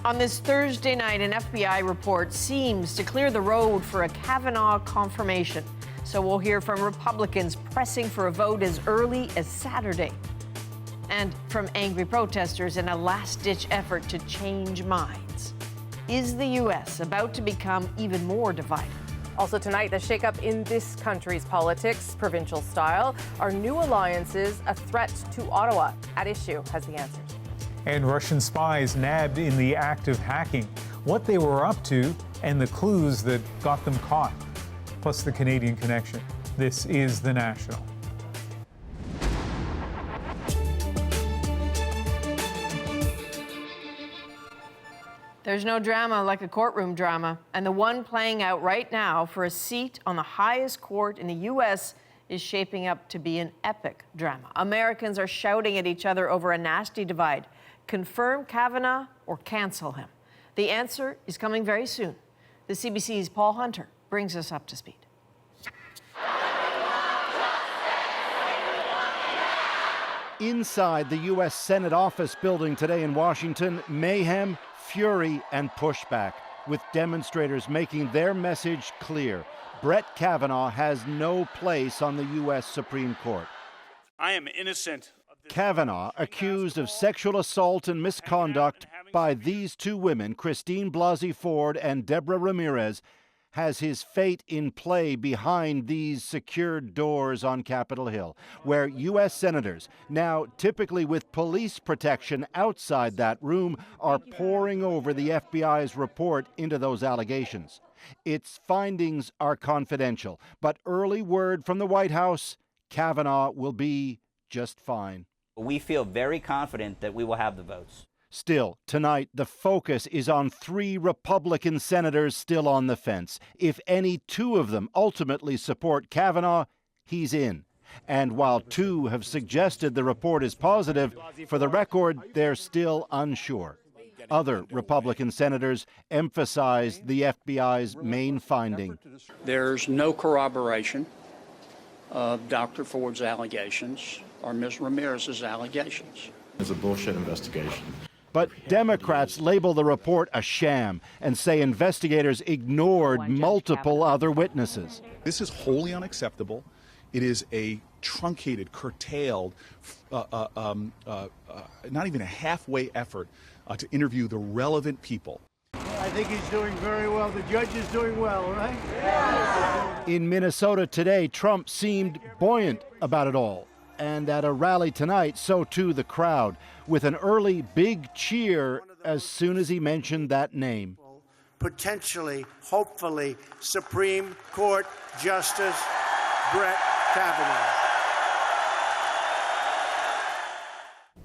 On this Thursday night, an FBI report seems to clear the road for a Kavanaugh confirmation. So we'll hear from Republicans pressing for a vote as early as Saturday. And from angry protesters in a last-ditch effort to change minds. Is the U.S. about to become even more divided? Also tonight, the shakeup in this country's politics, provincial style. Are new alliances a threat to Ottawa? At Issue has the answers. And Russian spies nabbed in the act of hacking, what they were up to, and the clues that got them caught. Plus the Canadian connection. This is The National. There's no drama like a courtroom drama, and the one playing out right now for a seat on the highest court in the U.S. is shaping up to be an epic drama. Americans are shouting at each other over a nasty divide. Confirm Kavanaugh or cancel him? The answer is coming very soon. The CBC's Paul Hunter brings us up to speed. Inside the U.S. Senate office building today in Washington, mayhem, fury, and pushback, with demonstrators making their message clear. Brett Kavanaugh has no place on the U.S. Supreme Court. I am innocent. Kavanaugh, accused of sexual assault and misconduct by these two women, Christine Blasey Ford and Deborah Ramirez, has his fate in play behind these secured doors on Capitol Hill, where U.S. senators, now typically with police protection outside that room, are poring over the FBI's report into those allegations. Its findings are confidential, but early word from the White House, Kavanaugh will be just fine. We feel very confident that we will have the votes. Still, tonight, the focus is on 3 Republican senators still on the fence. If any 2 of them ultimately support Kavanaugh, he's in. And while 2 have suggested the report is positive, for the record, they're still unsure. Other Republican senators emphasized the FBI's main finding. There's no corroboration of Dr. Ford's allegations or Ms. Ramirez's allegations. It's a bullshit investigation. But Democrats label the report a sham and say investigators ignored multiple other witnesses. This is wholly unacceptable. It is a truncated, curtailed, not even a halfway effort to interview the relevant people. I think he's doing very well. The judge is doing well, right? Yeah. In Minnesota today, Trump seemed buoyant about it all. And at a rally tonight, so too the crowd, with an early big cheer as soon as he mentioned that name. Potentially, hopefully, Supreme Court Justice Brett Kavanaugh.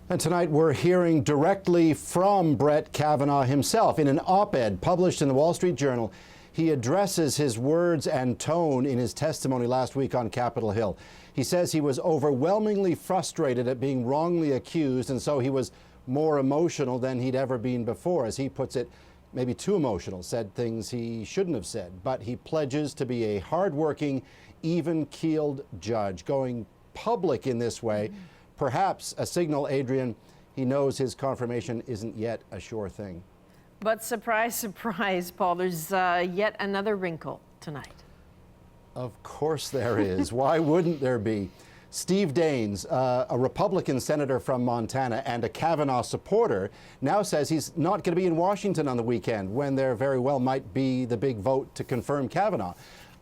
And tonight we're hearing directly from Brett Kavanaugh himself. In an op-ed published in the Wall Street Journal, he addresses his words and tone in his testimony last week on Capitol Hill. He says he was overwhelmingly frustrated at being wrongly accused, and so he was more emotional than he'd ever been before. As he puts it, maybe too emotional, said things he shouldn't have said. But he pledges to be a hardworking, even-keeled judge. Going public in this way, perhaps a signal, Adrian, he knows his confirmation isn't yet a sure thing. But surprise, surprise, Paul, there's yet another wrinkle tonight. Of course there is. Why wouldn't there be? Steve Daines, a Republican senator from Montana and a Kavanaugh supporter, now says he's not going to be in Washington on the weekend when there very well might be the big vote to confirm Kavanaugh.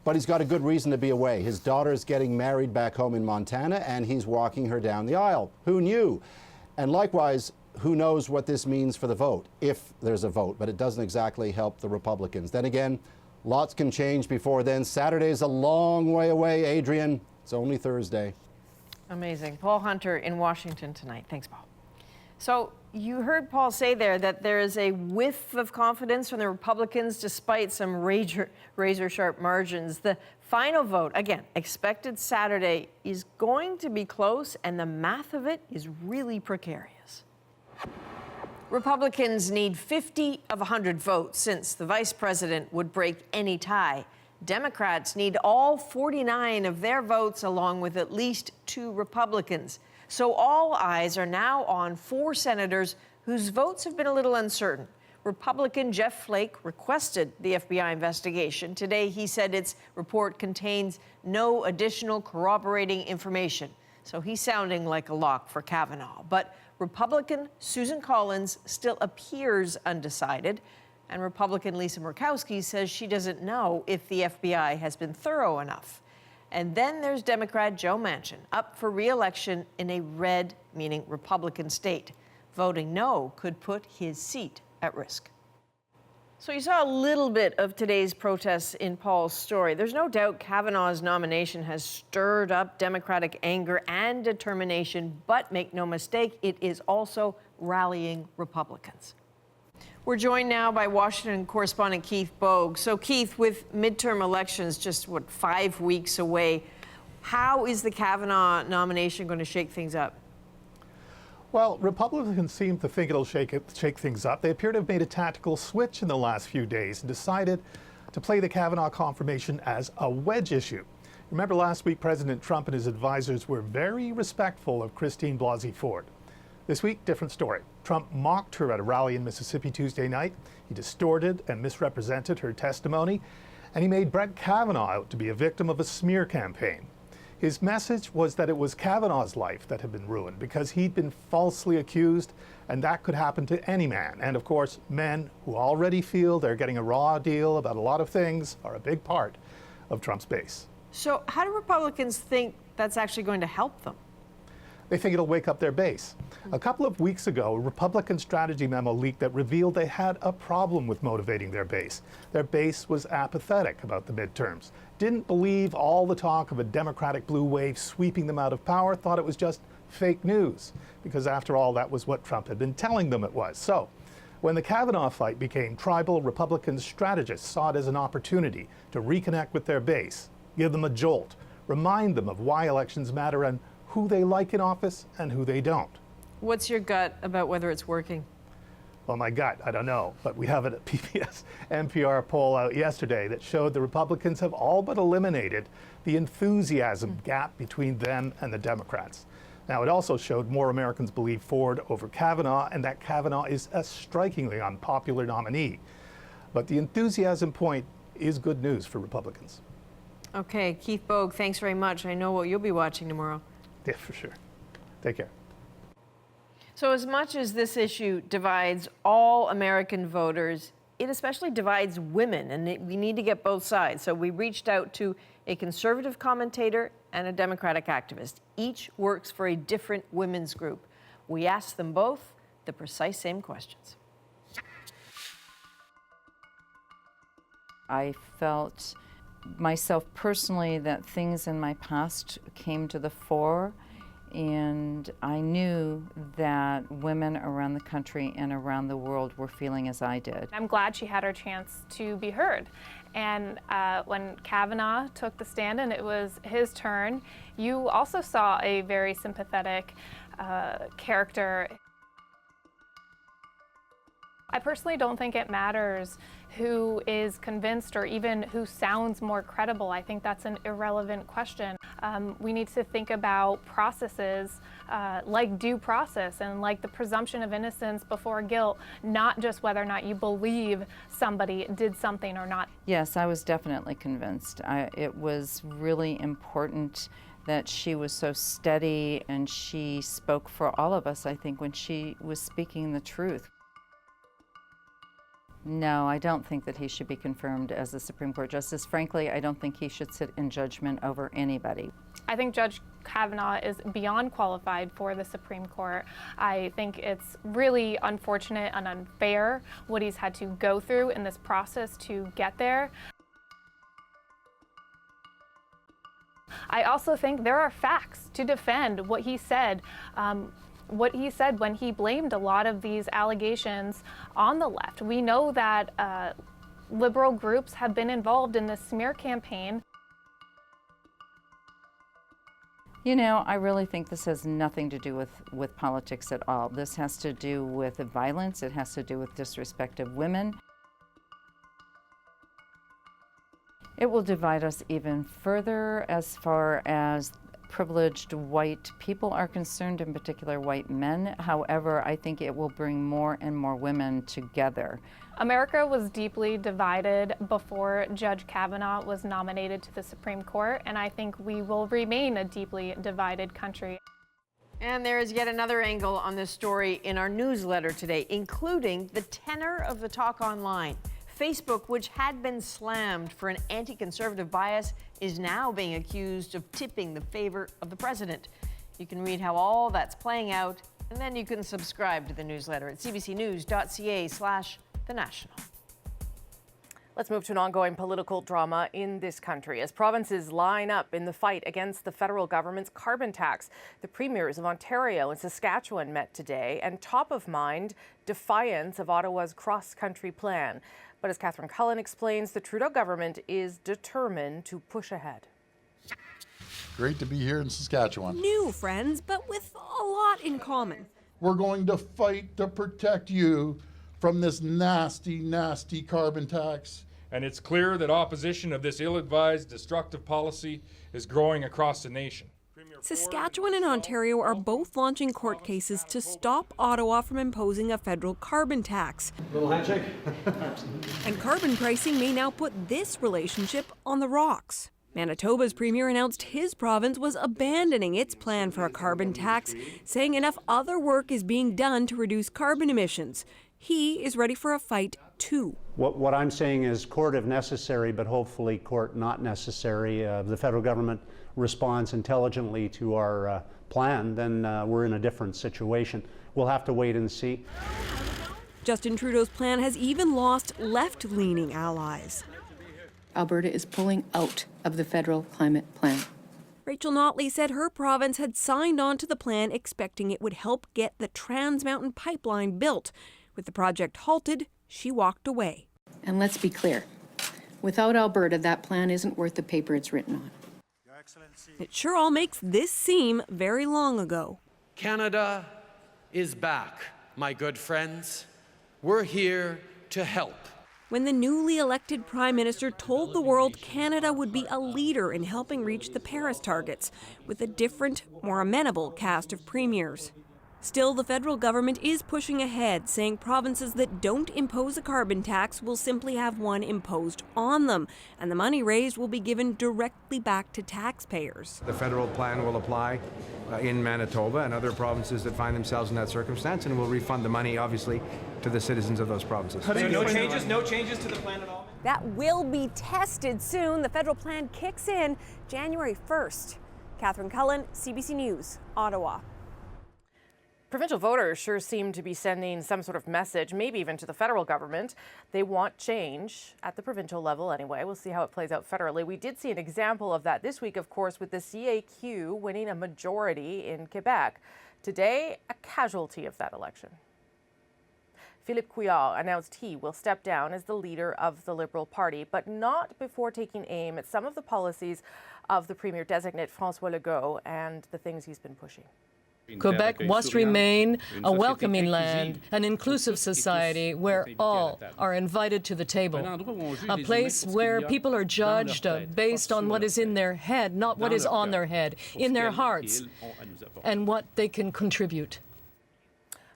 But he's got a good reason to be away. His daughter's getting married back home in Montana, and he's walking her down the aisle. Who knew? And likewise, who knows what this means for the vote, if there's a vote, but it doesn't exactly help the Republicans. Then again, lots can change before then. Saturday's a long way away, Adrian. It's only Thursday. Amazing. Paul Hunter in Washington tonight. Thanks, Paul. So you heard Paul say there that there is a whiff of confidence from the Republicans despite some razor-sharp margins. The final vote, again, expected Saturday, is going to be close, and the math of it is really precarious. Republicans need 50 of 100 votes since the vice president would break any tie. Democrats need all 49 of their votes along with at least 2 Republicans. So all eyes are now on 4 senators whose votes have been a little uncertain. Republican Jeff Flake requested the FBI investigation. Today, he said its report contains no additional corroborating information. So he's sounding like a lock for Kavanaugh. But Republican Susan Collins still appears undecided. And Republican Lisa Murkowski says she doesn't know if the FBI has been thorough enough. And then there's Democrat Joe Manchin, up for re-election in a red, meaning Republican state. Voting no could put his seat at risk. So you saw a little bit of today's protests in Paul's story. There's no doubt Kavanaugh's nomination has stirred up Democratic anger and determination, but make no mistake, it is also rallying Republicans. We're joined now by Washington correspondent Keith Bogue. So Keith, with midterm elections just, 5 weeks away, how is the Kavanaugh nomination going to shake things up? Well, Republicans seem to think it'll shake things up. They appear to have made a tactical switch in the last few days and decided to play the Kavanaugh confirmation as a wedge issue. Remember last week, President Trump and his advisors were very respectful of Christine Blasey Ford. This week, different story. Trump mocked her at a rally in Mississippi Tuesday night. He distorted and misrepresented her testimony, and he made Brett Kavanaugh out to be a victim of a smear campaign. His message was that it was Kavanaugh's life that had been ruined because he'd been falsely accused, and that could happen to any man. And of course, men who already feel they're getting a raw deal about a lot of things are a big part of Trump's base. So how do Republicans think that's actually going to help them? They think it'll wake up their base. A couple of weeks ago, a Republican strategy memo leaked that revealed they had a problem with motivating their base. Their base was apathetic about the midterms, didn't believe all the talk of a Democratic blue wave sweeping them out of power, thought it was just fake news, because after all, that was what Trump had been telling them it was. So when the Kavanaugh fight became tribal, Republican strategists saw it as an opportunity to reconnect with their base, give them a jolt, remind them of why elections matter and who they like in office and who they don't. What's your gut about whether it's working? Well, my gut, I don't know, but we have a PBS NPR poll out yesterday that showed the Republicans have all but eliminated the enthusiasm gap between them and the Democrats. Now, it also showed more Americans believe Ford over Kavanaugh and that Kavanaugh is a strikingly unpopular nominee. But the enthusiasm point is good news for Republicans. Okay, Keith Bogue, thanks very much. I know what you'll be watching tomorrow. Yeah, for sure. Take care. So as much as this issue divides all American voters, it especially divides women, and we need to get both sides. So we reached out to a conservative commentator and a Democratic activist. Each works for a different women's group. We asked them both the precise same questions. I felt myself personally that things in my past came to the fore, and I knew that women around the country and around the world were feeling as I did. I'm glad she had her chance to be heard. And when Kavanaugh took the stand and it was his turn, you also saw a very sympathetic character. I personally don't think it matters who is convinced or even who sounds more credible. I think that's an irrelevant question. We need to think about processes like due process and like the presumption of innocence before guilt, not just whether or not you believe somebody did something or not. Yes, I was definitely convinced. It was really important that she was so steady and she spoke for all of us, I think, when she was speaking the truth. No, I don't think that he should be confirmed as the Supreme Court justice. Frankly, I don't think he should sit in judgment over anybody. I think Judge Kavanaugh is beyond qualified for the Supreme Court. I think it's really unfortunate and unfair what he's had to go through in this process to get there. I also think there are facts to defend what he said. What he said when he blamed a lot of these allegations on the left. We know that liberal groups have been involved in this smear campaign. You know, I really think this has nothing to do with politics at all. This has to do with violence. It has to do with disrespect of women. It will divide us even further as far as privileged white people are concerned, in particular white men. However, I think it will bring more and more women together. America was deeply divided before Judge Kavanaugh was nominated to the Supreme Court, and I think we will remain a deeply divided country. And there is yet another angle on this story in our newsletter today, including the tenor of the talk online. Facebook, which had been slammed for an anti-conservative bias, is now being accused of tipping the favor of the president. You can read how all that's playing out, and then you can subscribe to the newsletter at cbcnews.ca/The National. Let's move to an ongoing political drama in this country as provinces line up in the fight against the federal government's carbon tax. The premiers of Ontario and Saskatchewan met today, and top of mind, defiance of Ottawa's cross-country plan. But as Catherine Cullen explains, the Trudeau government is determined to push ahead. Great to be here in Saskatchewan. New friends, but with a lot in common. We're going to fight to protect you from this nasty, nasty carbon tax. And it's clear that opposition of this ill-advised, destructive policy is growing across the nation. Saskatchewan and Ontario are both launching court cases to stop Ottawa from imposing a federal carbon tax. Little handshake. And carbon pricing may now put this relationship on the rocks. Manitoba's premier announced his province was abandoning its plan for a carbon tax, saying enough other work is being done to reduce carbon emissions. He is ready for a fight, too. What I'm saying is court if necessary, but hopefully court not necessary. The federal government responds intelligently to our plan, then we're in a different situation. We'll have to wait and see. Justin Trudeau's plan has even lost left-leaning allies. Alberta is pulling out of the federal climate plan. Rachel Notley said her province had signed on to the plan expecting it would help get the Trans Mountain Pipeline built. With the project halted, she walked away. And let's be clear, without Alberta, that plan isn't worth the paper it's written on. It sure all makes this seem very long ago. Canada is back, my good friends. We're here to help. When the newly elected Prime Minister told the world Canada would be a leader in helping reach the Paris targets, with a different, more amenable cast of premiers. Still, the federal government is pushing ahead, saying provinces that don't impose a carbon tax will simply have one imposed on them, and the money raised will be given directly back to taxpayers. The federal plan will apply in Manitoba and other provinces that find themselves in that circumstance, and will refund the money, obviously, to the citizens of those provinces. So no changes to the plan at all? That will be tested soon. The federal plan kicks in January 1st. Catherine Cullen, CBC News, Ottawa. Provincial voters sure seem to be sending some sort of message, maybe even to the federal government. They want change at the provincial level anyway. We'll see how it plays out federally. We did see an example of that this week, of course, with the CAQ winning a majority in Quebec. Today, a casualty of that election. Philippe Couillard announced he will step down as the leader of the Liberal Party, but not before taking aim at some of the policies of the Premier-designate François Legault and the things he's been pushing. Quebec must remain a welcoming land, an inclusive society where all are invited to the table, a place where people are judged based on what is in their head, not what is on their head, in their hearts, and what they can contribute.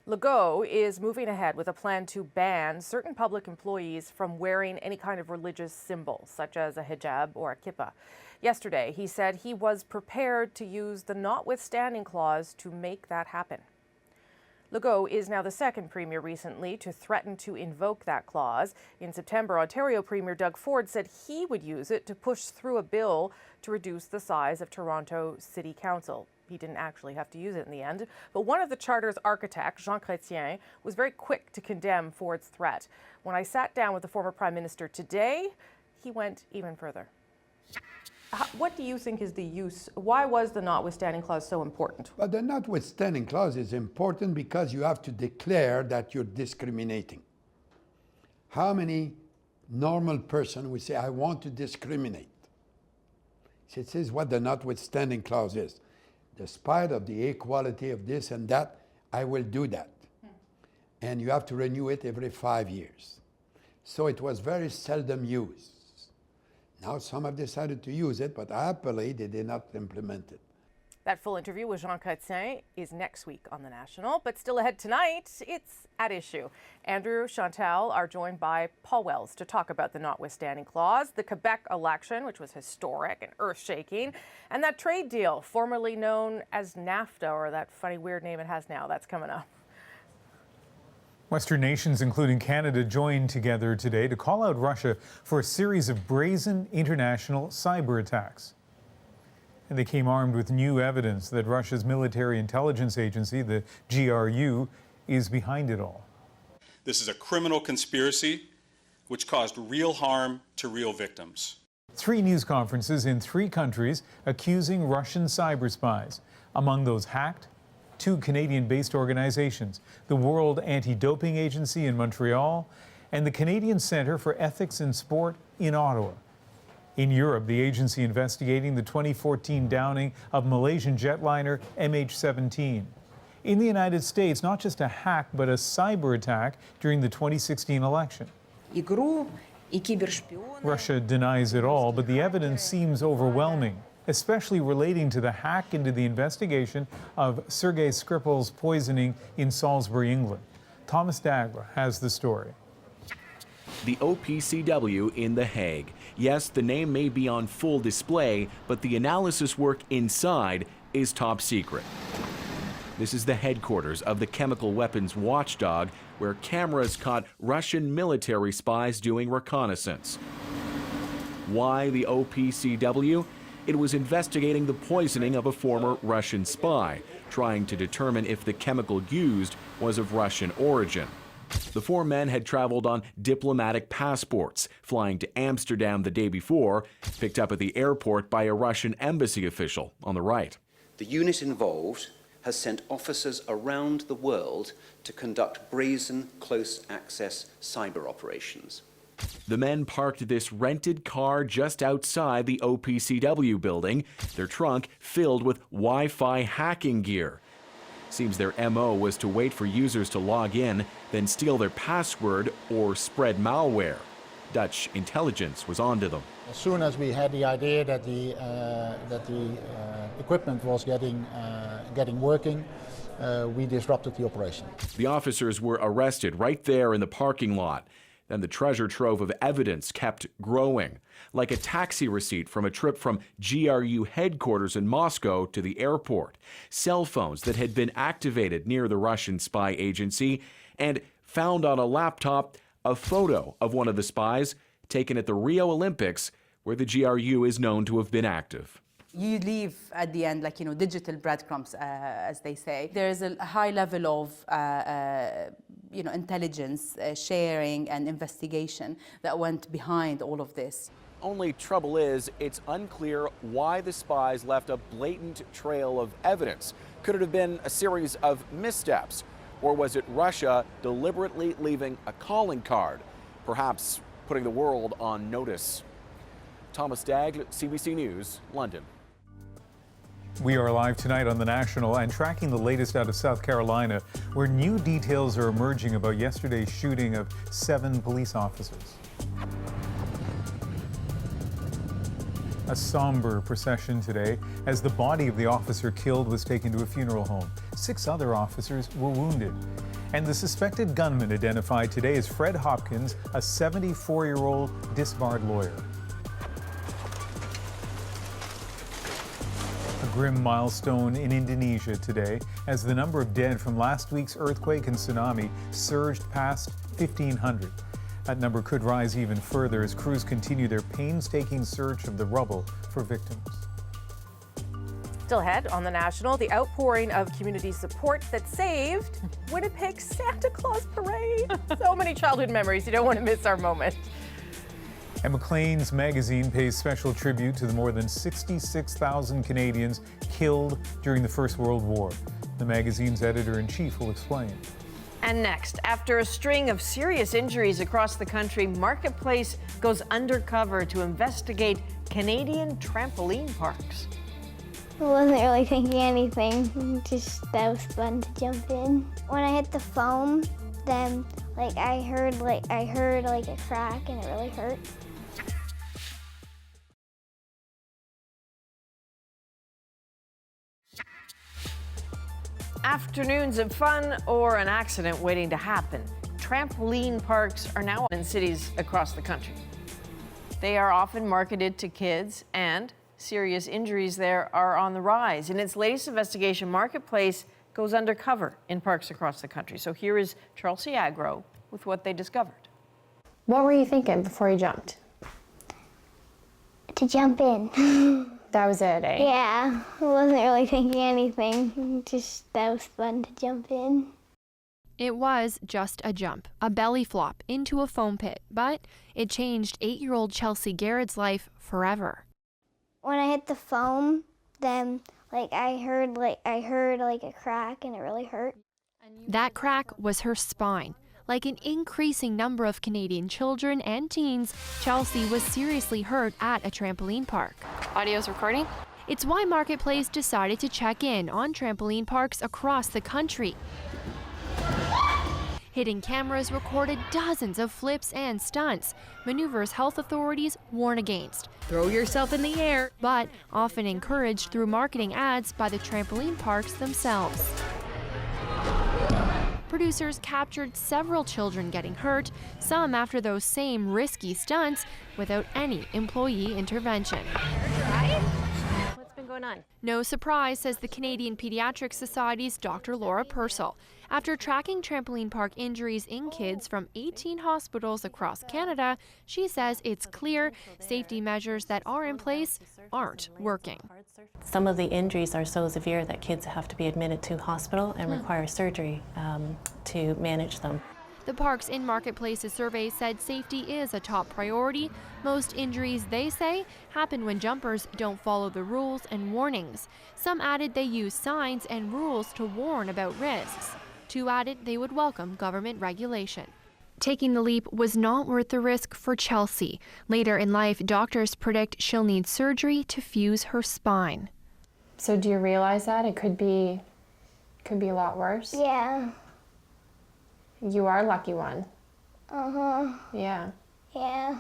Legault is moving ahead with a plan to ban certain public employees from wearing any kind of religious symbol, such as a hijab or a kippah. Yesterday, he said he was prepared to use the notwithstanding clause to make that happen. Legault is now the second premier recently to threaten to invoke that clause. In September, Ontario Premier Doug Ford said he would use it to push through a bill to reduce the size of Toronto City Council. He didn't actually have to use it in the end, but one of the charter's architects, Jean Chrétien, was very quick to condemn Ford's threat. When I sat down with the former Prime Minister today, he went even further. What do you think is the use? Why was the notwithstanding clause so important? Well, the notwithstanding clause is important because you have to declare that you're discriminating. How many normal person would say, I want to discriminate? This is what the notwithstanding clause is. Despite of the equality of this and that, I will do that. And you have to renew it every 5 years. So it was very seldom used. Now some have decided to use it, but happily they did not implement it. That full interview with Jean Chrétien is next week on The National, but still ahead tonight, it's At Issue. Andrew, Chantal are joined by Paul Wells to talk about the notwithstanding clause, the Quebec election, which was historic and earth-shaking, and that trade deal, formerly known as NAFTA, or that funny weird name it has now. That's coming up. Western nations, including Canada, joined together today to call out Russia for a series of brazen international cyber attacks. And they came armed with new evidence that Russia's military intelligence agency, the GRU, is behind it all. This is a criminal conspiracy which caused real harm to real victims. 3 news conferences in 3 countries accusing Russian cyber spies. Among those hacked, 2 Canadian-based organizations, the World Anti-Doping Agency in Montreal and the Canadian Centre for Ethics in Sport in Ottawa. In Europe, the agency investigating the 2014 downing of Malaysian jetliner MH17. In the United States, not just a hack, but a cyber attack during the 2016 election. Russia denies it all, but the evidence seems overwhelming, especially relating to the hack into the investigation of Sergei Skripal's poisoning in Salisbury, England. Thomas Dagler has the story. The OPCW in The Hague. Yes, the name may be on full display, but the analysis work inside is top secret. This is the headquarters of the chemical weapons watchdog, where cameras caught Russian military spies doing reconnaissance. Why the OPCW? It was investigating the poisoning of a former Russian spy, trying to determine if the chemical used was of Russian origin. The 4 men had traveled on diplomatic passports, flying to Amsterdam the day before, picked up at the airport by a Russian embassy official on the right. The unit involved has sent officers around the world to conduct brazen, close-access cyber operations. The men parked this rented car just outside the OPCW building, their trunk filled with Wi-Fi hacking gear. Seems their MO was to wait for users to log in, then steal their password or spread malware. Dutch intelligence was onto them. As soon as we had the idea that the equipment was getting working, we disrupted the operation. The officers were arrested right there in the parking lot. Then the treasure trove of evidence kept growing, like a taxi receipt from a trip from GRU headquarters in Moscow to the airport, cell phones that had been activated near the Russian spy agency, and found on a laptop a photo of one of the spies taken at the Rio Olympics, where the GRU is known to have been active. You leave at the end, like, digital breadcrumbs, as they say. There's a high level of, intelligence sharing and investigation that went behind all of this. Only trouble is, it's unclear why the spies left a blatant trail of evidence. Could it have been a series of missteps? Or was it Russia deliberately leaving a calling card, perhaps putting the world on notice? Thomas Dagler, CBC News, London. We are live tonight on The National and tracking the latest out of South Carolina, where new details are emerging about yesterday's shooting of 7 police officers. A somber procession today as the body of the officer killed was taken to a funeral home. 6 other officers were wounded. And the suspected gunman identified today as Fred Hopkins, a 74-year-old disbarred lawyer. A grim milestone in Indonesia today as the number of dead from last week's earthquake and tsunami surged past 1,500. That number could rise even further as crews continue their painstaking search of the rubble for victims. Still ahead on The National, the outpouring of community support that saved Winnipeg's Santa Claus Parade. So many childhood memories. You don't want to miss our moment. And Maclean's magazine pays special tribute to the more than 66,000 Canadians killed during the First World War. The magazine's editor-in-chief will explain. And next, after a string of serious injuries across the country, Marketplace goes undercover to investigate Canadian trampoline parks. I wasn't really thinking anything, just that was fun to jump in. When I hit the foam, then I heard a crack and it really hurt. Afternoons of fun or an accident waiting to happen. Trampoline parks are now in cities across the country. They are often marketed to kids, and serious injuries there are on the rise. In its latest investigation, Marketplace goes undercover in parks across the country. So here is Chelsea Agro with what they discovered. What were you thinking before you jumped? To jump in. That was it, eh? Yeah, I wasn't really thinking anything. Just that was fun to jump in. It was just a jump, a belly flop into a foam pit, but it changed 8-year-old Chelsea Garrett's life forever. When I hit the foam, then I heard a crack and it really hurt. That crack was her spine. Like an increasing number of Canadian children and teens, Chelsea was seriously hurt at a trampoline park. Audio's recording? It's why Marketplace decided to check in on trampoline parks across the country. Hidden cameras recorded dozens of flips and stunts, maneuvers health authorities warn against. Throw yourself in the air, but often encouraged through marketing ads by the trampoline parks themselves. Producers captured several children getting hurt, some after those same risky stunts, without any employee intervention. What's been going on? No surprise, says the Canadian Pediatric Society's Dr. Laura Purcell. After tracking trampoline park injuries in kids from 18 hospitals across Canada, she says it's clear safety measures that are in place aren't working. Some of the injuries are so severe that kids have to be admitted to hospital and require surgery to manage them. The Parks in Marketplace's survey said safety is a top priority. Most injuries, they say, happen when jumpers don't follow the rules and warnings. Some added they use signs and rules to warn about risks. Two added they would welcome government regulation. Taking the leap was not worth the risk for Chelsea. Later in life, doctors predict she'll need surgery to fuse her spine. So do you realize that it could be a lot worse? Yeah. You are a lucky one. Uh-huh. Yeah. Yeah.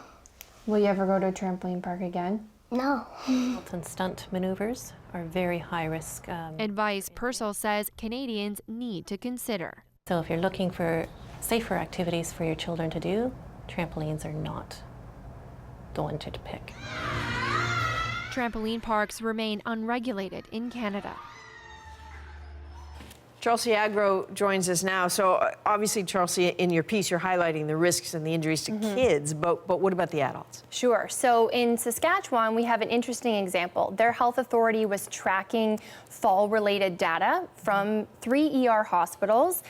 Will you ever go to a trampoline park again? No. Health and stunt maneuvers are very high risk. Advice Purcell says Canadians need to consider. So if you're looking for safer activities for your children to do, trampolines are not the one to pick. Trampoline parks remain unregulated in Canada. Chelsea Agro joins us now. So obviously, Chelsea, in your piece, you're highlighting the risks and the injuries to kids, but what about the adults? Sure. So in Saskatchewan, we have an interesting example. Their health authority was tracking fall-related data from 3 ER hospitals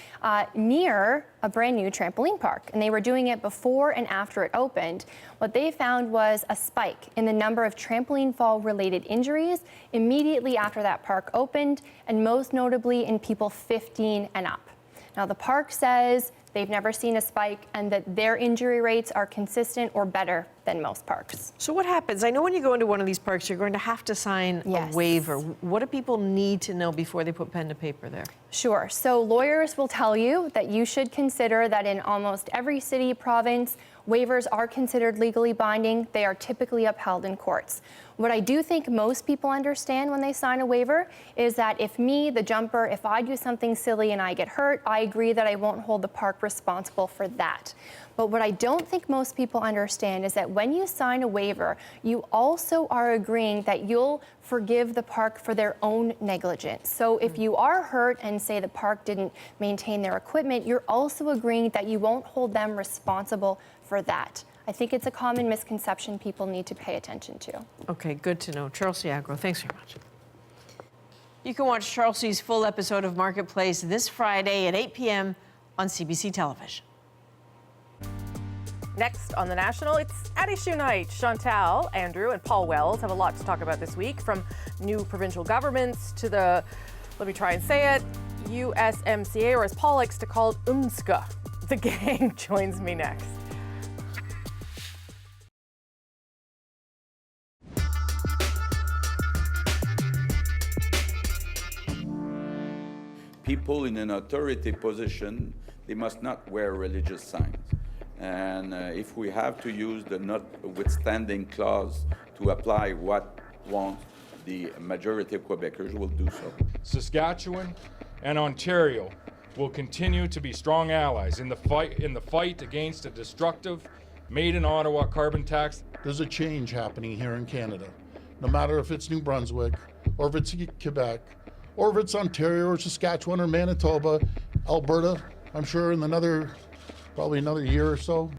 near a brand new trampoline park, and they were doing it before and after it opened. What they found was a spike in the number of trampoline fall-related injuries immediately after that park opened, and most notably in people 15 and up. Now, the park says they've never seen a spike and that their injury rates are consistent or better than most parks. So what happens? I know when you go into one of these parks, you're going to have to sign a waiver. What do people need to know before they put pen to paper there? Sure. So lawyers will tell you that you should consider that in almost every city, province, waivers are considered legally binding. They are typically upheld in courts. What I do think most people understand when they sign a waiver is that if me, the jumper, if I do something silly and I get hurt, I agree that I won't hold the park responsible for that. But what I don't think most people understand is that when you sign a waiver, you also are agreeing that you'll forgive the park for their own negligence. So if you are hurt and say the park didn't maintain their equipment, you're also agreeing that you won't hold them responsible for that. I think it's a common misconception people need to pay attention to. Okay, good to know. Chelsea Agro, thanks very much. You can watch Chelsea's full episode of Marketplace this Friday at 8 p.m. on CBC Television. Next on The National, it's At Issue Night. Chantal, Andrew, and Paul Wells have a lot to talk about this week, from new provincial governments to the, let me try and say it, USMCA, or as Paul likes to call it, UMSCA. The gang joins me next. People in an authority position, they must not wear religious signs. And if we have to use the notwithstanding clause to apply what wants the majority of Quebecers, will do so. Saskatchewan and Ontario will continue to be strong allies in the fight against a destructive, made-in-Ottawa carbon tax. There's a change happening here in Canada. No matter if it's New Brunswick, or if it's Quebec, or if it's Ontario, or Saskatchewan, or Manitoba, Alberta, I'm sure in probably another year or so.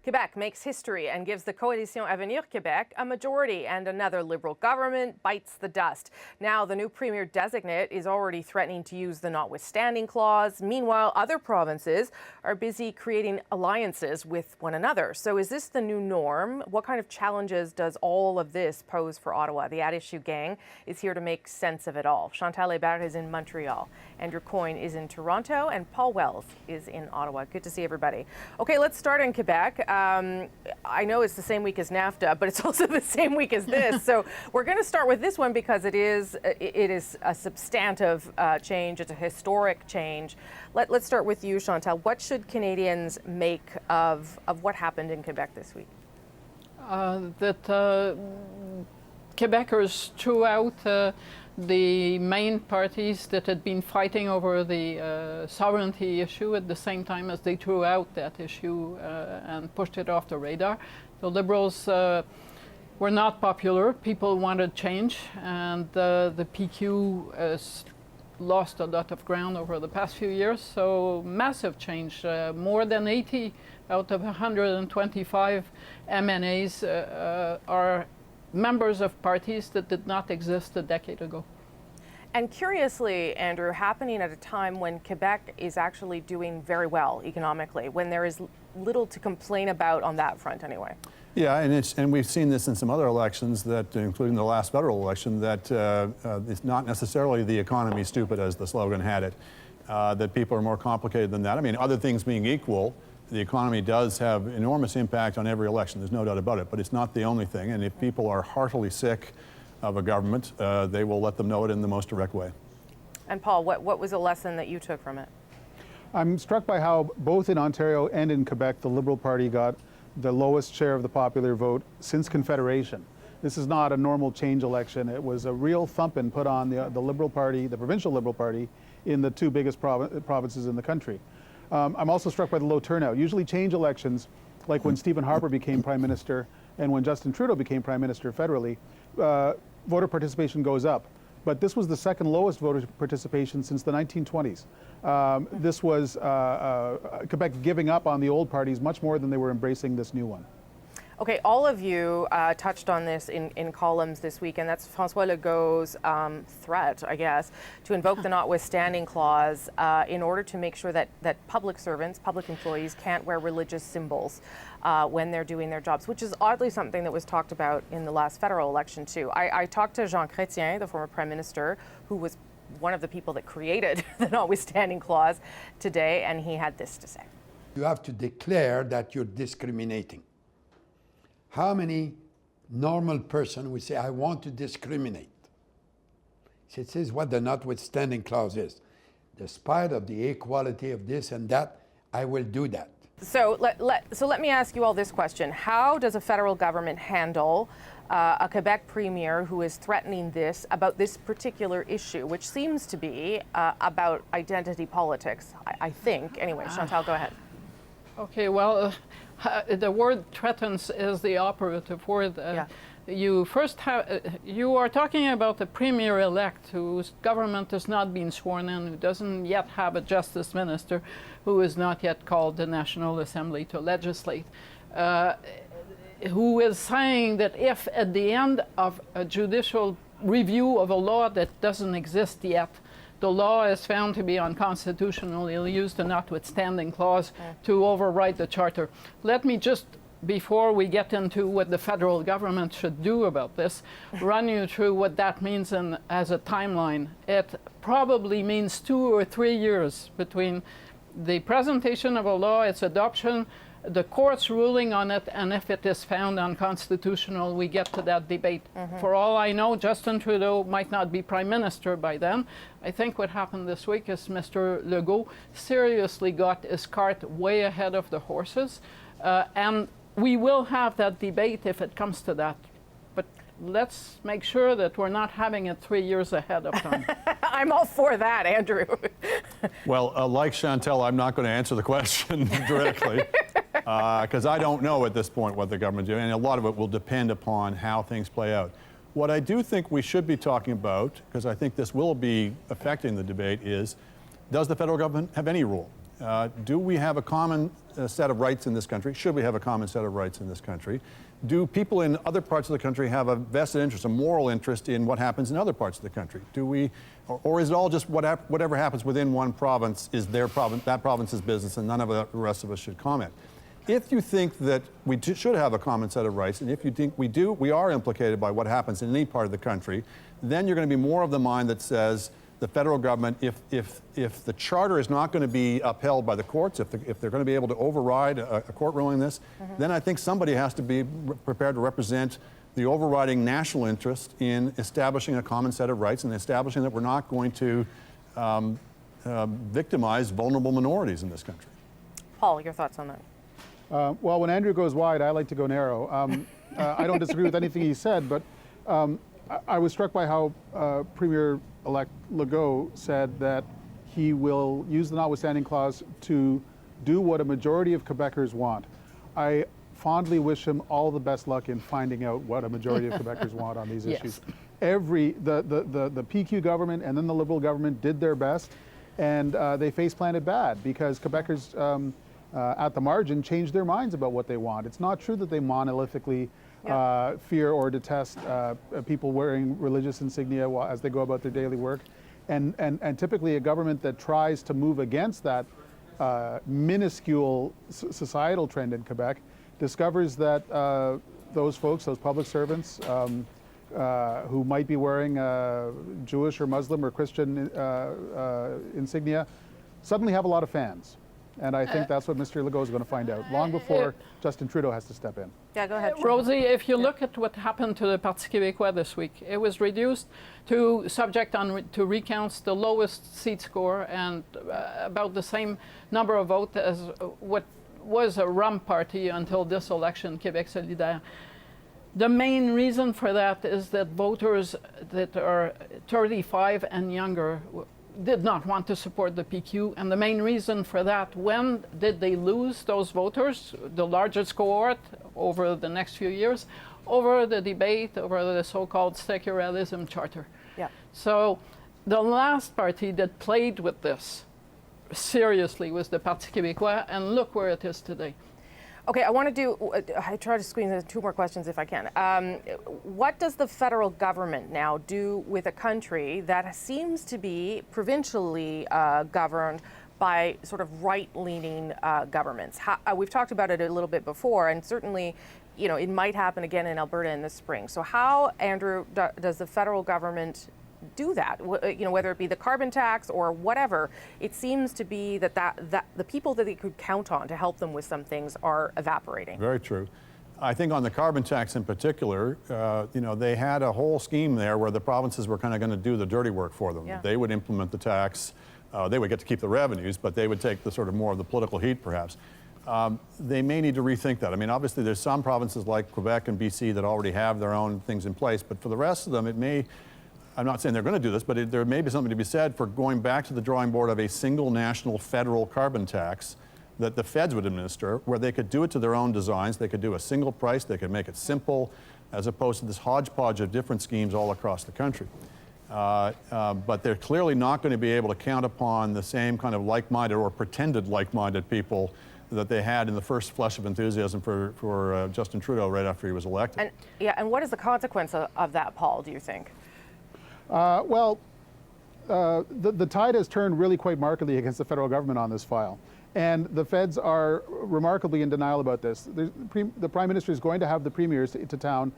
Quebec makes history and gives the Coalition Avenir Québec a majority, and another Liberal government bites the dust. Now, the new Premier designate is already threatening to use the notwithstanding clause. Meanwhile, other provinces are busy creating alliances with one another. So is this the new norm? What kind of challenges does all of this pose for Ottawa? The At Issue gang is here to make sense of it all. Chantal Hébert is in Montreal, Andrew Coyne is in Toronto, and Paul Wells is in Ottawa. Good to see everybody. Okay, let's start in Quebec. I know it's the same week as NAFTA, but it's also the same week as this. So we're going to start with this one because it is a substantive change. It's a historic change. Let's start with you, Chantal. What should Canadians make of what happened in Quebec this week? That Quebecers throughout the main parties that had been fighting over the sovereignty issue at the same time as they threw out that issue and pushed it off the radar. The Liberals were not popular. People wanted change, and the PQ has lost a lot of ground over the past few years, so massive change. More than 80 out of 125 MNAs are members of parties that did not exist a decade ago. And curiously, Andrew, happening at a time when Quebec is actually doing very well economically, when there is little to complain about on that front anyway. Yeah, and we've seen this in some other elections, that including the last federal election, that it's not necessarily the economy stupid as the slogan had it, that people are more complicated than that. I mean, other things being equal, the economy does have enormous impact on every election, there's no doubt about it, but it's not the only thing. And if people are heartily sick of a government, they will let them know it in the most direct way. And Paul, what was a lesson that you took from it? I'm struck by how both in Ontario and in Quebec, the Liberal Party got the lowest share of the popular vote since Confederation. This is not a normal change election. It was a real thumping put on the Liberal Party, the provincial Liberal Party, in the two biggest provinces in the country. I'm also struck by the low turnout. Usually change elections, like when Stephen Harper became Prime Minister and when Justin Trudeau became Prime Minister federally, voter participation goes up. But this was the second lowest voter participation since the 1920s. This was Quebec giving up on the old parties much more than they were embracing this new one. Okay, all of you touched on this in columns this week, and that's François Legault's threat, I guess, to invoke the notwithstanding clause in order to make sure that public servants, public employees can't wear religious symbols when they're doing their jobs, which is oddly something that was talked about in the last federal election too. I talked to Jean Chrétien, the former Prime Minister, who was one of the people that created the notwithstanding clause today, and he had this to say. You have to declare that you're discriminating. How many normal person would say, I want to discriminate? It says what the notwithstanding clause is. Despite of the equality of this and that, I will do that. So let me ask you all this question. How does a federal government handle a Quebec premier who is threatening this about this particular issue, which seems to be about identity politics, I think. Anyway, Chantal, go ahead. Okay, well, the word threatens is the operative word. You first have, you are talking about the premier-elect whose government has not been sworn in, who doesn't yet have a justice minister, who is not yet called the National Assembly to legislate, who is saying that if at the end of a judicial review of a law that doesn't exist yet, the law is found to be unconstitutional, he'll use the notwithstanding clause to override the charter. Let me just, before we get into what the federal government should do about this, run you through what that means as a timeline. It probably means 2 or 3 years between the presentation of a law, its adoption, the court's ruling on it, and if it is found unconstitutional, we get to that debate. For all I know, Justin Trudeau might not be Prime Minister by then. I think what happened this week is Mr. Legault seriously got his cart way ahead of the horses, and we will have that debate if it comes to that. But let's make sure that we're not having it 3 years ahead of time. I'm all for that, Andrew. Well, like Chantal, I'm not going to answer the question directly because I don't know at this point what the government is doing, and a lot of it will depend upon how things play out. What I do think we should be talking about, because I think this will be affecting the debate, is does the federal government have any role? Do we have a common set of rights in this country? Should we have a common set of rights in this country? Do people in other parts of the country have a vested interest, a moral interest in what happens in other parts of the country? Do we, or is it all just whatever happens within one province is their province, that province's business, and none of the rest of us should comment? If you think that we should have a common set of rights, and if you think we are implicated by what happens in any part of the country, then you're going to be more of the mind that says the federal government, if the charter is not going to be upheld by the courts, if they're going to be able to override a court ruling this, then I think somebody has to be prepared to represent the overriding national interest in establishing a common set of rights and establishing that we're not going to victimize vulnerable minorities in this country. Paul, your thoughts on that? Well, when Andrew goes wide, I like to go narrow. I don't disagree with anything he said, but I was struck by how Premier-elect Legault said that he will use the notwithstanding clause to do what a majority of Quebecers want. I fondly wish him all the best luck in finding out what a majority of Quebecers want on these issues. The PQ government and then the Liberal government did their best, and they face-planted bad because Quebecers at the margin changed their minds about what they want. It's not true that they monolithically fear or detest people wearing religious insignia as they go about their daily work. And typically a government that tries to move against that minuscule societal trend in Quebec discovers that those folks, those public servants who might be wearing Jewish or Muslim or Christian insignia suddenly have a lot of fans. And I think that's what Mr. Legault is going to find out long before Justin Trudeau has to step in. Yeah, go ahead. Rosie, if you look at what happened to the Parti québécois this week, it was reduced to subject to recounts, the lowest seat score, and about the same number of votes as what was a rump party until this election, Québec solidaire. The main reason for that is that voters that are 35 and younger did not want to support the PQ, and the main reason for that, when did they lose those voters, the largest cohort over the next few years, over the debate over the so-called secularism charter. Yeah. So the last party that played with this seriously was the Parti québécois, and look where it is today. Okay, I try to squeeze in 2 more questions if I can. What does the federal government now do with a country that seems to be provincially governed by sort of right-leaning governments? We've talked about it a little bit before, and certainly, you know, it might happen again in Alberta in the spring. So how, Andrew, does the federal government do that? You know, whether it be the carbon tax or whatever, it seems to be that the people that they could count on to help them with some things are evaporating. Very true. I think on the carbon tax in particular, you know, they had a whole scheme there where the provinces were kind of going to do the dirty work for them. Yeah. They would implement the tax. They would get to keep the revenues, but they would take the sort of more of the political heat, perhaps. They may need to rethink that. I mean, obviously, there's some provinces like Quebec and BC that already have their own things in place, but for the rest of them, it may. I'm not saying they're going to do this, but there may be something to be said for going back to the drawing board of a single national federal carbon tax that the feds would administer, where they could do it to their own designs. They could do a single price. They could make it simple, as opposed to this hodgepodge of different schemes all across the country. But they're clearly not going to be able to count upon the same kind of like-minded or pretended like-minded people that they had in the first flush of enthusiasm for Justin Trudeau right after he was elected. And what is the consequence of that, Paul, do you think? The tide has turned really quite markedly against the federal government on this file. And the feds are remarkably in denial about this. The Prime Minister is going to have the premiers to town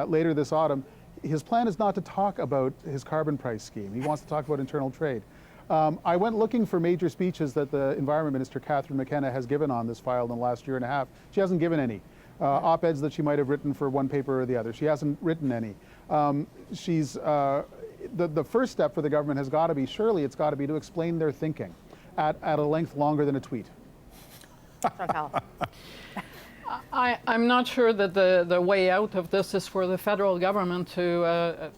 later this autumn. His plan is not to talk about his carbon price scheme. He wants to talk about internal trade. I went looking for major speeches that the Environment Minister, Catherine McKenna, has given on this file in the last year and a half. She hasn't given any. Op-eds that she might have written for one paper or the other. She hasn't written any. The first step for the government has got to be, surely it's got to be to explain their thinking at a length longer than a tweet. I'm not sure that the way out of this is for the federal government to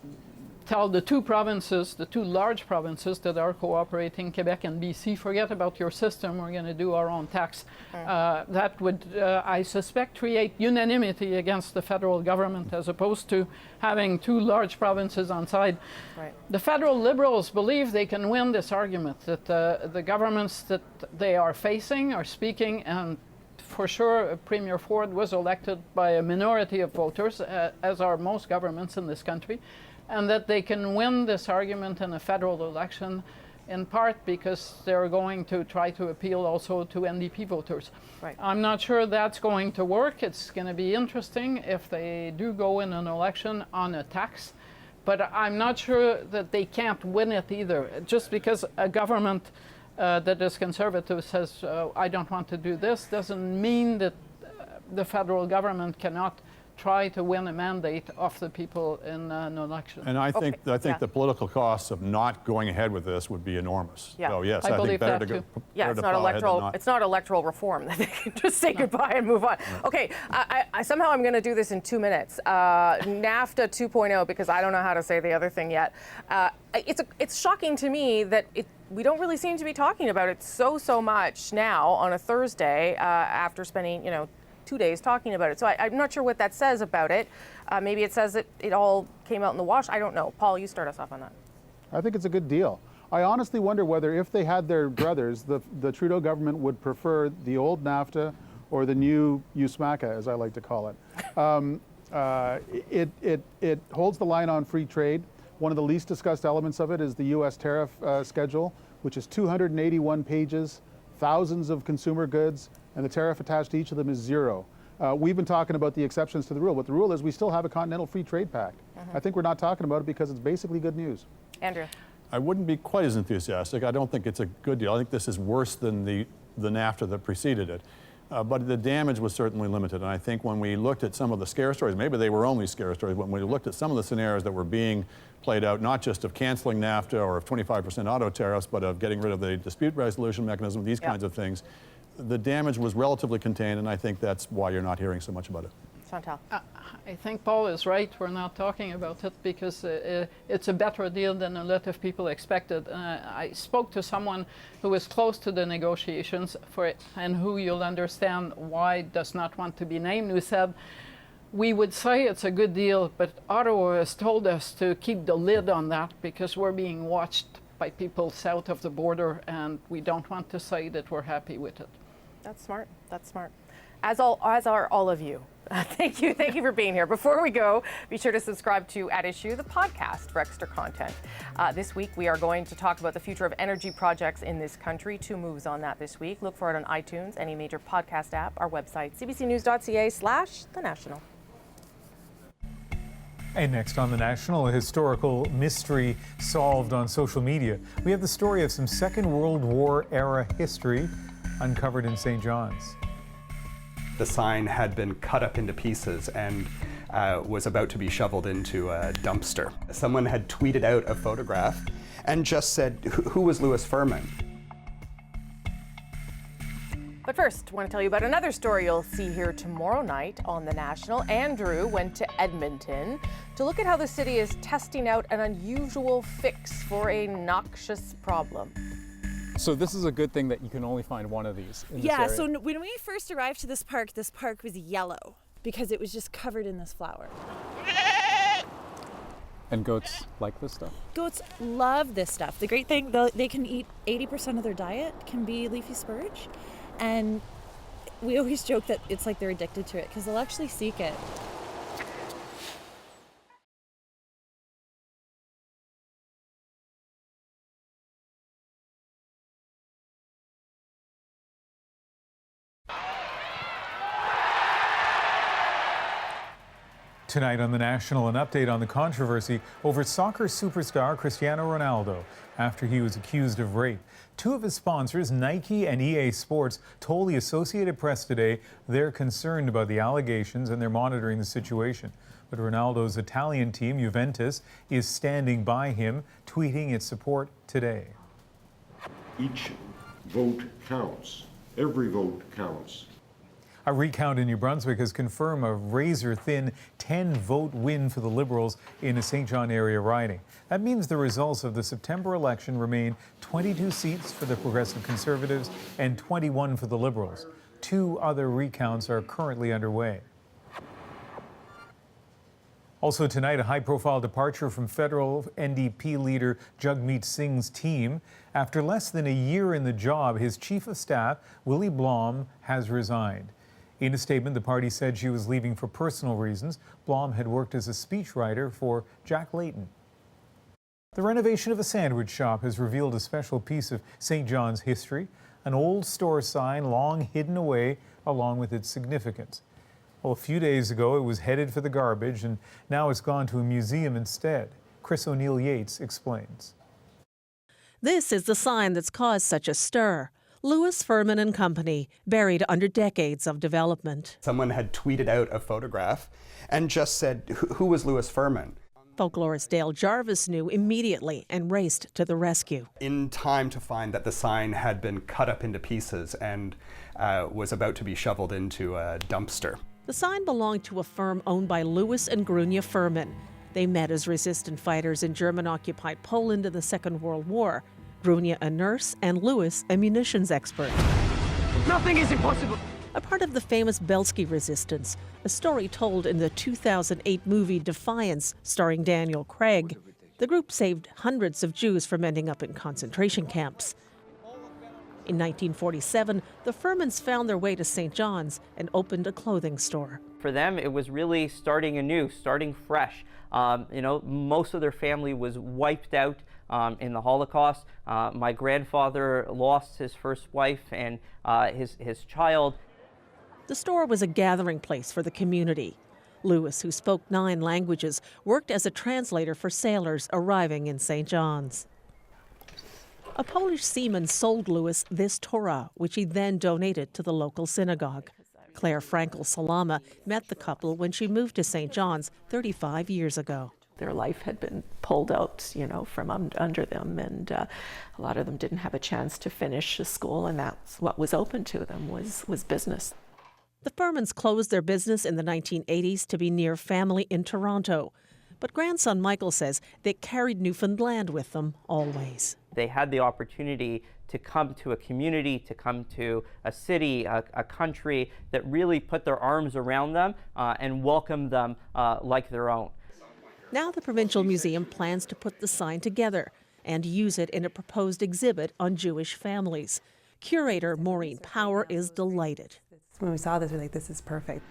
tell the two provinces, the two large provinces that are cooperating, Quebec and BC, forget about your system, we're going to do our own tax. That would, I suspect, create unanimity against the federal government as opposed to having two large provinces on side. Right. The federal Liberals believe they can win this argument, that the governments that they are facing are speaking, and for sure Premier Ford was elected by a minority of voters, as are most governments in this country, and that they can win this argument in a federal election in part because they're going to try to appeal also to NDP voters. Right. I'm not sure that's going to work. It's going to be interesting if they do go in an election on a tax, but I'm not sure that they can't win it either. Just because a government that is conservative says, I don't want to do this, doesn't mean that the federal government cannot try to win a mandate off the people in an election. And I think the political costs of not going ahead with this would be enormous. Yeah. So yes, I I believe think better that to too. go. Yeah, it's not electoral. It's not electoral reform that they can just say goodbye and move on. Okay, I somehow I'm going to do this in 2 minutes. NAFTA 2.0, because I don't know how to say the other thing yet. It's shocking to me that we don't really seem to be talking about it so much now on a Thursday after spending 2 days talking about it. So I'm not sure what that says about it. Maybe it says that it all came out in the wash. I don't know. Paul, you start us off on that. I think it's a good deal. I honestly wonder whether if they had their druthers, the Trudeau government would prefer the old NAFTA or the new USMACA, as I like to call it. It holds the line on free trade. One of the least discussed elements of it is the U.S. tariff schedule, which is 281 pages, thousands of consumer goods, and the tariff attached to each of them is 0. We've been talking about the exceptions to the rule, but the rule is we still have a Continental Free Trade Pact. I think we're not talking about it because it's basically good news. Andrew. I wouldn't be quite as enthusiastic. I don't think it's a good deal. I think this is worse than the NAFTA that preceded it. But the damage was certainly limited. And I think when we looked at some of the scare stories, maybe they were only scare stories, when we looked at some of the scenarios that were being played out, not just of canceling NAFTA or of 25% auto tariffs, but of getting rid of the dispute resolution mechanism, these kinds of things, the damage was relatively contained, and I think that's why you're not hearing so much about it. Chantal. I think Paul is right. We're not talking about it because it's a better deal than a lot of people expected. I spoke to someone who was close to the negotiations for it and who you'll understand why does not want to be named, who said, we would say it's a good deal, but Ottawa has told us to keep the lid on that because we're being watched by people south of the border, and we don't want to say that we're happy with it. That's smart. That's smart. As are all of you. Thank you for being here. Before we go, be sure to subscribe to At Issue, the podcast, for extra content. This week, we are going to talk about the future of energy projects in this country. 2 moves on that this week. Look for it on iTunes, any major podcast app, our website, cbcnews.ca/The National. And next on The National, a historical mystery solved on social media. We have the story of some Second World War era history uncovered in St. John's. The sign had been cut up into pieces and was about to be shoveled into a dumpster. Someone had tweeted out a photograph and just said, who was Louis Furman? But first, I want to tell you about another story you'll see here tomorrow night on The National. Andrew went to Edmonton to look at how the city is testing out an unusual fix for a noxious problem. So this is a good thing that you can only find one of these in this area. So when we first arrived to this park was yellow because it was just covered in this flower. And goats like this stuff? Goats love this stuff. The great thing, they can eat 80% of their diet can be leafy spurge. And we always joke that it's like they're addicted to it because they'll actually seek it. Tonight on The National, an update on the controversy over soccer superstar Cristiano Ronaldo after he was accused of rape. 2 of his sponsors, Nike and EA Sports, told the Associated Press today they're concerned about the allegations and they're monitoring the situation. But Ronaldo's Italian team, Juventus, is standing by him, tweeting its support today. Each vote counts. Every vote counts. A recount in New Brunswick has confirmed a razor-thin 10-vote win for the Liberals in a St. John area riding. That means the results of the September election remain 22 seats for the Progressive Conservatives and 21 for the Liberals. 2 other recounts are currently underway. Also tonight, a high-profile departure from federal NDP leader Jagmeet Singh's team. After less than a year in the job, his chief of staff, Willie Blom, has resigned. In a statement, the party said she was leaving for personal reasons. Blom had worked as a speechwriter for Jack Layton. The renovation of a sandwich shop has revealed a special piece of St. John's history, an old store sign long hidden away along with its significance. Well, a few days ago, it was headed for the garbage, and now it's gone to a museum instead. Chris O'Neill Yates explains. This is the sign that's caused such a stir. Lewis Furman and Company, buried under decades of development. Someone had tweeted out a photograph and just said, "Who was Lewis Furman?" Folklorist Dale Jarvis knew immediately and raced to the rescue. In time to find that the sign had been cut up into pieces and was about to be shoveled into a dumpster. The sign belonged to a firm owned by Lewis and Grunia Furman. They met as resistant fighters in German-occupied Poland in the Second World War. Grunia a nurse and Lewis a munitions expert. Nothing is impossible. A part of the famous Belsky resistance, a story told in the 2008 movie Defiance, starring Daniel Craig. The group saved hundreds of Jews from ending up in concentration camps. In 1947, the Furmans found their way to St. John's and opened a clothing store. For them, it was really starting anew, starting fresh. Most of their family was wiped out in the Holocaust. My grandfather lost his first wife and his child. The store was a gathering place for the community. Lewis, who spoke 9 languages, worked as a translator for sailors arriving in St. John's. A Polish seaman sold Lewis this Torah, which he then donated to the local synagogue. Claire Frankel-Salama met the couple when she moved to St. John's 35 years ago. Their life had been pulled out, from under them, and a lot of them didn't have a chance to finish school, and that's what was open to them was business. The Furmans closed their business in the 1980s to be near family in Toronto. But grandson Michael says they carried Newfoundland with them always. They had the opportunity to come to a community, to come to a city, a country that really put their arms around them and welcomed them like their own. Now the Provincial Museum plans to put the sign together and use it in a proposed exhibit on Jewish families. Curator Maureen Power is delighted. When we saw this, we were like, this is perfect.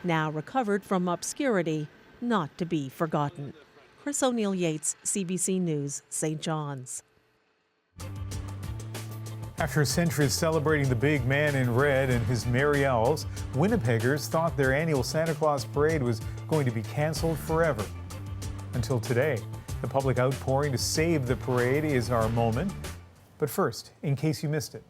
Now recovered from obscurity, not to be forgotten. Chris O'Neill Yates, CBC News, St. John's. After centuries celebrating the big man in red and his merry elves, Winnipeggers thought their annual Santa Claus parade was going to be canceled forever. Until today, the public outpouring to save the parade is our moment. But first, in case you missed it.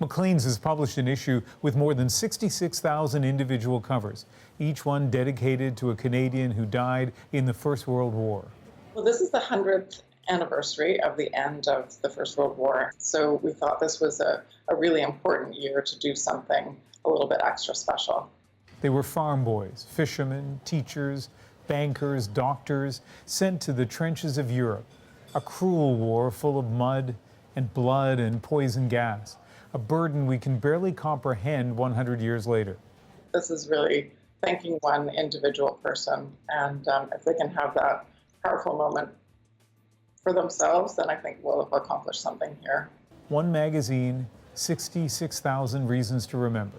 Maclean's has published an issue with more than 66,000 individual covers, each one dedicated to a Canadian who died in the First World War. Well, this is the 100th anniversary of the end of the First World War, so we thought this was a really important year to do something a little bit extra special. They were farm boys, fishermen, teachers, bankers, doctors, sent to the trenches of Europe, a cruel war full of mud and blood and poison gas. A burden we can barely comprehend 100 years later. This is really thanking one individual person, and if they can have that powerful moment for themselves, then I think we'll have accomplished something here. One magazine, 66,000 reasons to remember.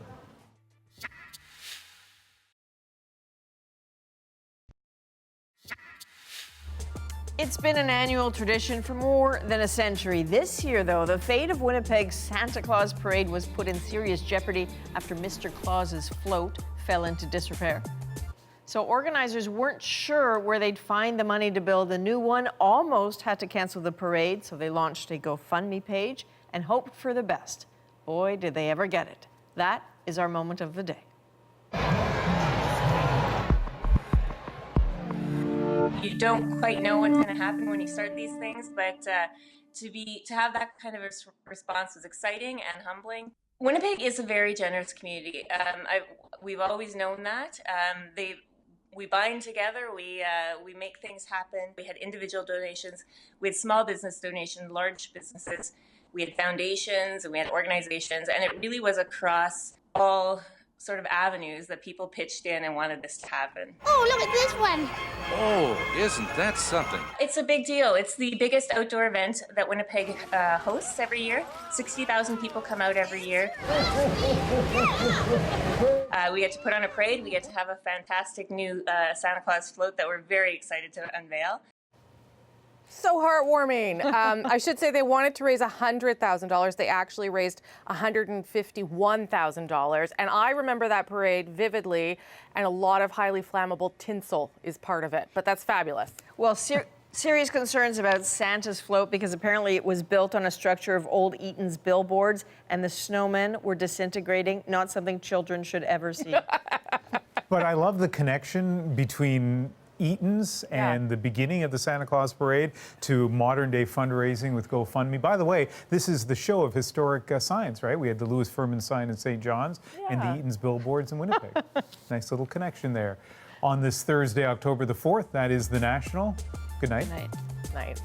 It's been an annual tradition for more than a century. This year, though, the fate of Winnipeg's Santa Claus Parade was put in serious jeopardy after Mr. Claus's float fell into disrepair. So organizers weren't sure where they'd find the money to build a new one, almost had to cancel the parade, so they launched a GoFundMe page and hoped for the best. Boy, did they ever get it. That is our moment of the day. You don't quite know what's going to happen when you start these things, but to have that kind of a response was exciting and humbling. Winnipeg is a very generous community. We've always known that. We bind together, we make things happen. We had individual donations, we had small business donations, large businesses, we had foundations, and we had organizations, and it really was across all sort of avenues that people pitched in and wanted this to happen. Oh, look at this one. Oh, isn't that something? It's a big deal. It's the biggest outdoor event that Winnipeg hosts every year. 60,000 people come out every year. We get to put on a parade. We get to have a fantastic new Santa Claus float that we're very excited to unveil. So heartwarming. I should say they wanted to raise $100,000. They actually raised $151,000. And I remember that parade vividly, and a lot of highly flammable tinsel is part of it. But that's fabulous. Well, serious concerns about Santa's float because apparently it was built on a structure of old Eaton's billboards, and the snowmen were disintegrating. Not something children should ever see. But I love the connection between Eaton's and the beginning of the Santa Claus parade to modern day fundraising with GoFundMe. By the way, this is the show of historic science, right? We had the Louis Furman sign in St. John's and the Eaton's billboards in Winnipeg. Nice little connection there. On this Thursday, October the 4th, that is the National. Good night. Good night. Night.